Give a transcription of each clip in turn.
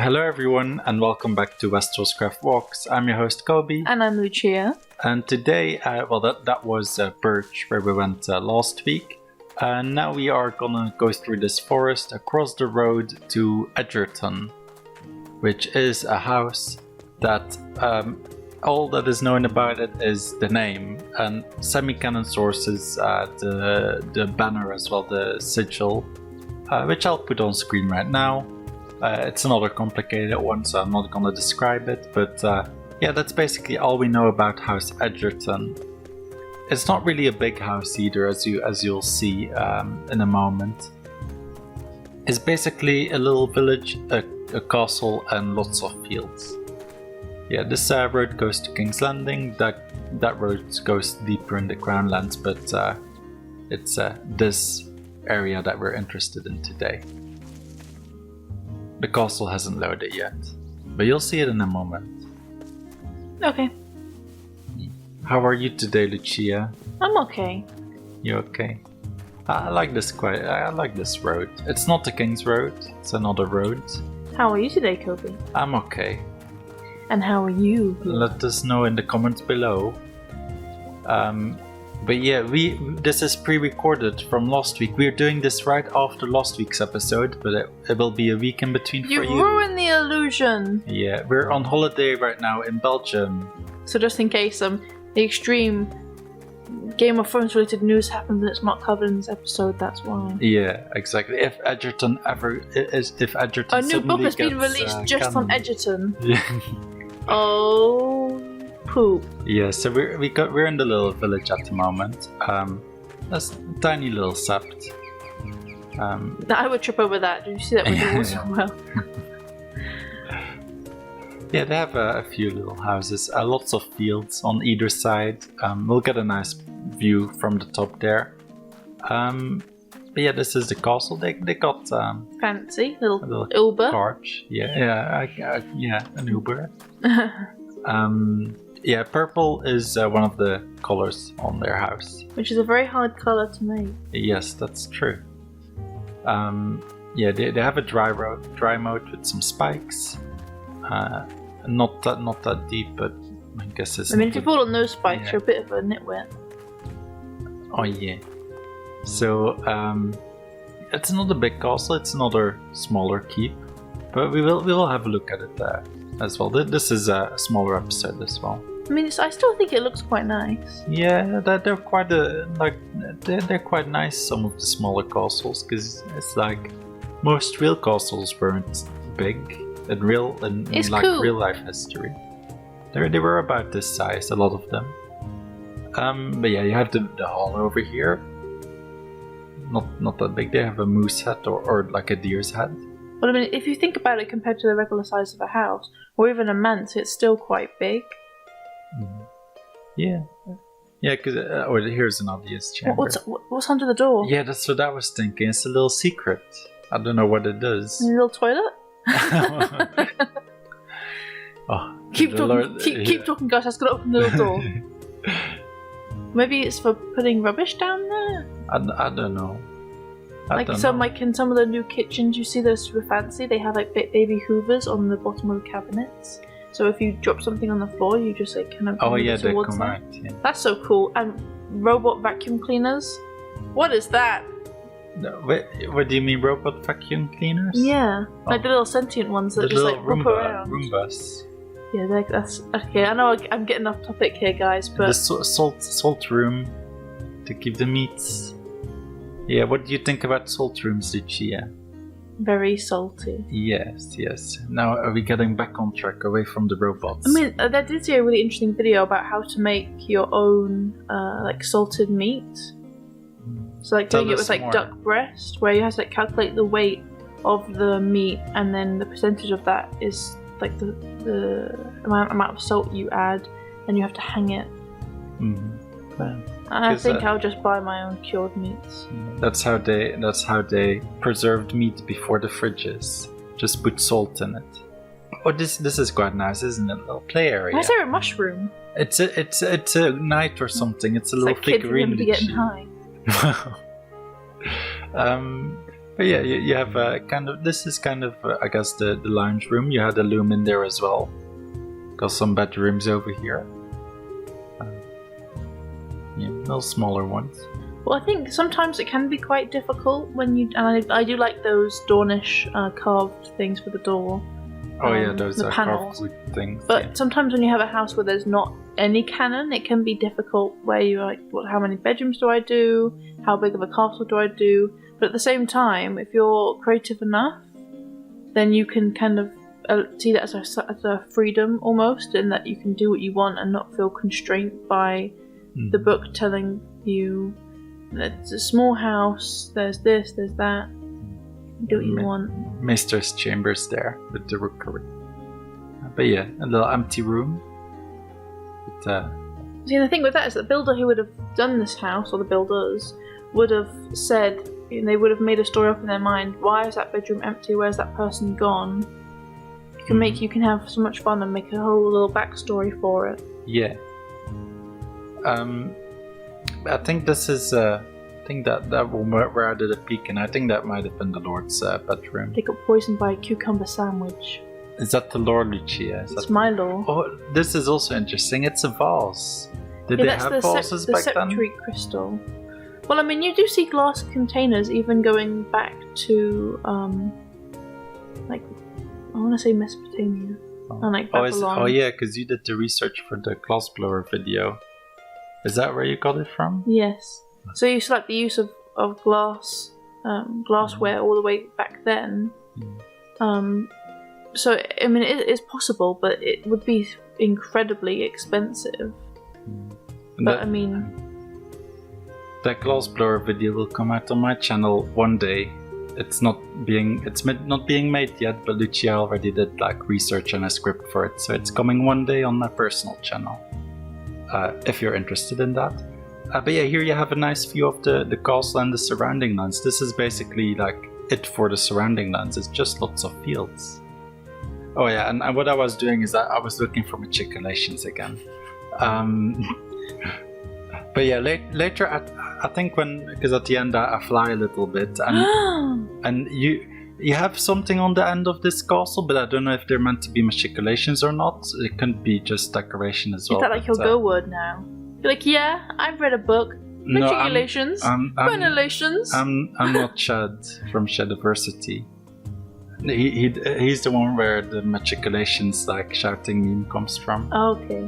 Hello everyone and welcome back to WesterosCraft Walks. I'm your host Kobe. And I'm Lucia. And today, that was Birch where we went last week. And now we are gonna go through this forest across the road to Edgerton, which is a house that all that is known about it is the name, and semi-canon sources the banner as well, the sigil, which I'll put on screen right now. It's another complicated one, so I'm not gonna describe it, but yeah, that's basically all we know about House Edgerton. It's not really a big house either, as you'll see in a moment. It's basically a little village, a castle, and lots of fields. Yeah, this road goes to King's Landing. That road goes deeper in the Crown Lands, but it's this area that we're interested in today. The castle hasn't loaded yet, but you'll see it in a moment. Okay. How are you today, Lucia? I'm okay. You okay? I like this road. It's not the King's Road, it's another road. How are you today, Kobe? I'm okay. And how are you? Let us know in the comments below. But yeah, this is pre-recorded from last week. We're doing this right after last week's episode, but it will be a week in between for you. You ruined the illusion! Yeah, we're on holiday right now in Belgium. So just in case the extreme Game of Thrones related news happens and it's not covered in this episode, that's why. Yeah, exactly. If Edgerton a new book has been released just canon. on Edgerton. Yeah. Oh, poop. Yeah, so we're in the little village at the moment. That's a tiny little sept. I would trip over that. Did you see that with the walls as well? Yeah, they have a few little houses, lots of fields on either side. We'll get a nice view from the top there. But yeah, this is the castle. They got Fancy little a Uber. Carch. Yeah, an Uber. Yeah, purple is one of the colors on their house. Which is a very hard color to make. Yes, that's true. Yeah, they have a dry mode with some spikes. Not that deep, but I guess it's. I mean, if you fall on those spikes, you're a bit of a nitwit. Oh yeah. So it's not a big castle. It's another smaller keep, but we will have a look at it as well. This is a smaller episode as well. I mean, I still think it looks quite nice. Yeah, they're quite they're quite nice. Some of the smaller castles, because it's like most real castles weren't big in real cool. Real life history. They were about this size, a lot of them. But yeah, you have the hall over here. Not that big. They have a moose head or like a deer's head. But I mean, if you think about it compared to the regular size of a house, or even a manse, it's still quite big. Mm-hmm. Yeah, because here's an obvious chamber. What's under the door? Yeah, that's what I was thinking. It's a little secret. I don't know what it does. A little toilet? Oh, keep talking, guys. I was gonna open the little door. Maybe it's for putting rubbish down there. I don't know. Like in some of the new kitchens, you see those super fancy. They have like baby hoovers on the bottom of the cabinets. So if you drop something on the floor, you just like kind of they towards come that. out. Yeah. That's so cool. And robot vacuum cleaners. What is that? No, wait, what do you mean, robot vacuum cleaners? Yeah, like the little sentient ones that just like whip around. Roombas. Yeah, that's okay. I know I'm getting off topic here, guys, but the salt room to keep the meats. Yeah, what do you think about salt rooms, Lucia? Very salty. Yes. Now, are we getting back on track, away from the robots? I mean, I did see a really interesting video about how to make your own like salted meat. So like doing it with like duck breast, where you have to like calculate the weight of the meat, and then the percentage of that is like the amount of salt you add, and you have to hang it. I think I'll just buy my own cured meats. That's how they preserved meat before the fridges. Just put salt in it. Oh, this is quite nice, isn't it? A little play area. Why is there a mushroom? It's a knight or something. It's a little like figurine. Kid getting high. But yeah, you have kind of. This is kind of, I guess, the lounge room. You had a loom in there as well. Got some bedrooms over here. Yeah, little smaller ones. Well, I think sometimes it can be quite difficult when you. And I do like those Dornish carved things for the door. Oh yeah, those the panels. carved wood things. But sometimes when you have a house where there's not any cannon, it can be difficult. Where you're like, how many bedrooms do I do? How big of a castle do I do? But at the same time, if you're creative enough, then you can kind of see that as a freedom almost, in that you can do what you want and not feel constrained by the book telling you that it's a small house, there's this, there's that. Do what you want. Mistress chambers there with the rookery. But yeah, a little empty room. But, see, the thing with that is that the builder who would have done this house, or the builders, would have said, they would have made a story up in their mind. Why is that bedroom empty? Where's that person gone? You can have so much fun and make a whole little backstory for it. Yeah. I think this is. I think that where I did a peek, and I think that might have been the Lord's bedroom. They got poisoned by a cucumber sandwich. Is that the Lord, Lucia? It's my law. Oh, this is also interesting. It's a vase. Did they have vases back then? The septuary crystal. Well, I mean, you do see glass containers even going back to, like, I want to say Mesopotamia. And like Babylon. Yeah, because you did the research for the glass blower video. Is that where you got it from? Yes. So you select the use of glass, glassware all the way back then. So, I mean, it is possible, but it would be incredibly expensive. But, I mean... That glass blower video will come out on my channel one day. It's not being made yet, but Lucia already did like research and a script for it, so it's coming one day on my personal channel. If you're interested in that. But yeah, here you have a nice view of the castle and the surrounding lands. This is basically like it for the surrounding lands. It's just lots of fields. Oh yeah, and what I was doing is I was looking for matriculations again. But yeah, later I think because at the end I fly a little bit, and you have something on the end of this castle, but I don't know if they're meant to be matriculations or not. It can be just decoration as well. Is that like your go word now? You're like, yeah, I've read a book. Matriculations, venerations. I'm not Chad from Shadiversity. He's the one where the matriculations like shouting meme comes from. Okay.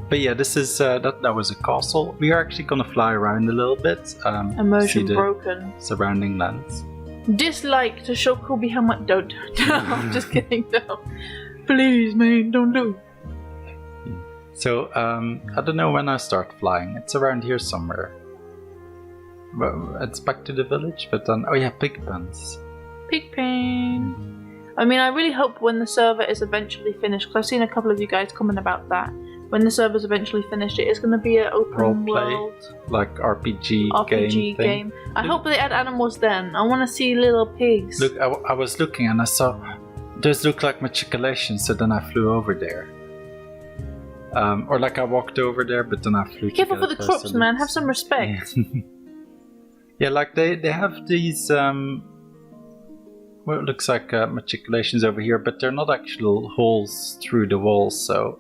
But yeah, this is that was a castle. We are actually gonna fly around a little bit. Immersion broken. Surrounding lands. Dislike to show Kobe how much. Don't. I'm just kidding. No. Please, man, don't do it. So I don't know when I start flying. It's around here somewhere. Well, it's back to the village, but then pig pens. Pig pen. I mean, I really hope when the server is eventually finished, because I've seen a couple of you guys comment about that. When the server's eventually finished, it is going to be an open world, like RPG game. I hope they add animals then. I want to see little pigs. Look, I was looking and I saw those look like matriculations, so then I flew over there. Or like I walked over there, but then I flew. Be careful for the crops, man. Have some respect. Yeah, like they have these. Well, it looks like matriculations over here, but they're not actual holes through the walls, so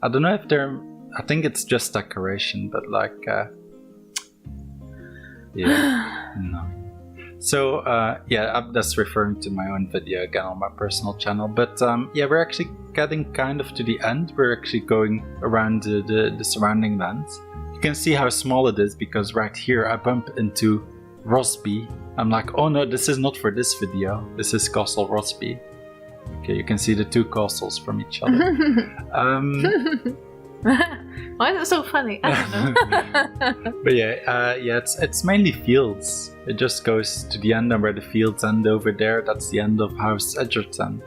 I don't know if they're. I think it's just decoration, but like, yeah, no. So that's referring to my own video again on my personal channel. But yeah, we're actually getting kind of to the end. We're actually going around the surrounding lands. You can see how small it is because right here I bump into Rosby. I'm like, oh no, this is not for this video. This is Castle Rosby. Okay, you can see the two castles from each other. Why is it so funny? I don't know. But yeah, it's mainly fields. It just goes to the end, and where the fields end over there, that's the end of House Edgerton.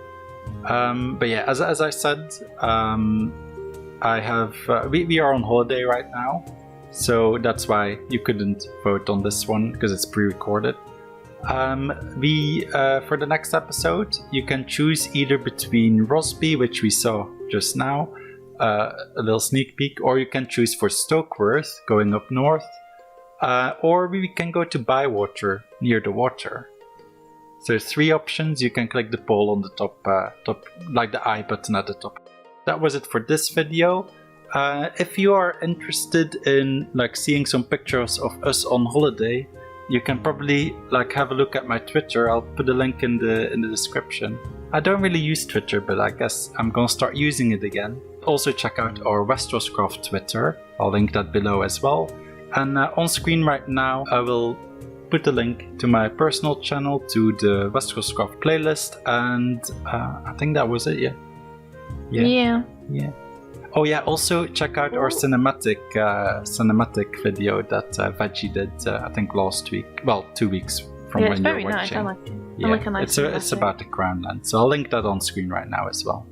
But yeah, as I said, I have we are on holiday right now, so that's why you couldn't vote on this one because it's pre-recorded. For the next episode, you can choose either between Rosby, which we saw just now, a little sneak peek, or you can choose for Stokeworth, going up north, or we can go to Bywater, near the water. So 3 options. You can click the poll on the top, like the I button at the top. That was it for this video. If you are interested in like seeing some pictures of us on holiday, you can probably like have a look at my Twitter. I'll put a link in the description. I don't really use Twitter, but I guess I'm gonna start using it again. Also check out our WesterosCraft Twitter. I'll link that below as well. And on screen right now, I will put a link to my personal channel, to the WesterosCraft playlist, and I think that was it. Yeah. Oh yeah, also check out our cinematic video that Veggie did, I think last week. Well, 2 weeks from when you were watching. It's very nice, I like it. Yeah, it's about the Crownland, so I'll link that on screen right now as well.